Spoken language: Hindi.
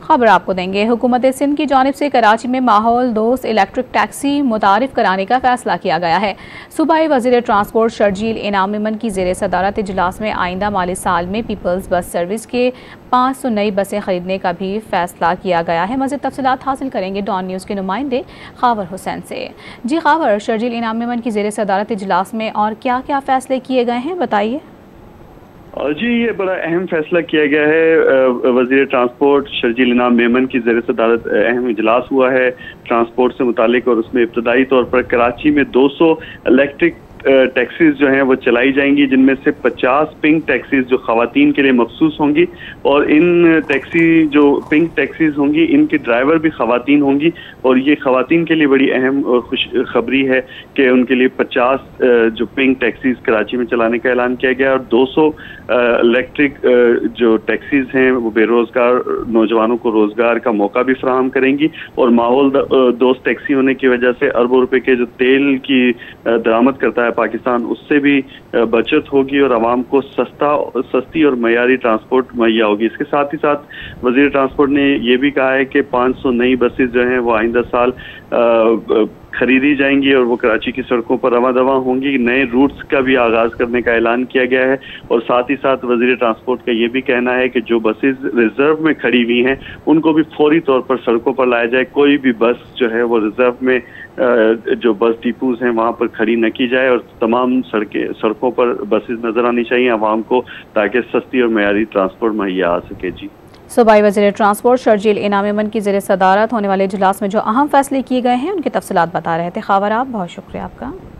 खबर आपको देंगे। हुकूमत सिंध की जानिब से कराची में माहौल दोस्त इलेक्ट्रिक टैक्सी मुतारिफ कराने का फैसला किया गया है। सूबाई वज़ीर ट्रांसपोर्ट शर्जील इनाम मेमन की ज़ेर सदारत इजलास में आइंदा माली साल में पीपल्स बस सर्विस के 500 नई बसें खरीदने का भी फैसला किया गया है। मज़ीद तफसीलात हासिल करेंगे डॉन न्यूज़ के नुमाइंदे खावर हुसैन से। जी खावर, शर्जील इनाम मेमन की ज़ेर सदारत इजलास में और क्या क्या फैसले किए गए हैं, बताइए। जी, ये बड़ा अहम फैसला किया गया है। वज़ीर ट्रांसपोर्ट शर्जील इनाम मेमन की ज़ेर सदारत अहम इजलास हुआ है ट्रांसपोर्ट से मुतालिक, और उसमें इब्तदाई तौर पर कराची में 200 इलेक्ट्रिक टैक्सीज जो हैं वो चलाई जाएंगी, जिनमें से 50 पिंक टैक्सीज जो खवातीन के लिए मखसूस होंगी, और इन टैक्सी जो पिंक टैक्सीज होंगी इनके ड्राइवर भी खवातीन होंगी। और ये खवातीन के लिए बड़ी अहम और खुश खबरी है कि उनके लिए 50 जो पिंक टैक्सीज कराची में चलाने का ऐलान किया गया है, और 200 इलेक्ट्रिक जो टैक्सीज हैं वो बेरोजगार नौजवानों को रोजगार का मौका भी फराहम करेंगी। और माहौल दोस्त टैक्सी होने की वजह से अरबों रुपए के जो तेल की दरामद करता है पाकिस्तान, उससे भी बचत होगी और आवाम को सस्ती और मयारी ट्रांसपोर्ट मुहैया होगी। इसके साथ ही साथ वज़ीर ट्रांसपोर्ट ने यह भी कहा है कि 500 नई बसेस जो हैं वो आइंदा साल खरीदी जाएंगी और वो कराची की सड़कों पर रवां दवा होंगी। नए रूट्स का भी आगाज करने का ऐलान किया गया है। और साथ ही साथ वज़ीर ट्रांसपोर्ट का ये भी कहना है कि जो बसेस रिजर्व में खड़ी हुई हैं उनको भी फौरी तौर पर सड़कों पर लाया जाए। कोई भी बस जो है वो रिजर्व में जो बस डिपोज हैं वहाँ पर खड़ी न की जाए, और तमाम सड़कों पर बसेस नजर आनी चाहिए आवाम को, ताकि सस्ती और मयारी ट्रांसपोर्ट मुहैया आ सके। जी, सूबाई वज़ीर ट्रांसपोर्ट शर्जील इनाम मेमन की ज़ेर सदारत होने वाले इजलास में जो अहम फैसले किए गए हैं उनकी तफसीलात बता रहे थे। खावर, आप बहुत शुक्रिया आपका।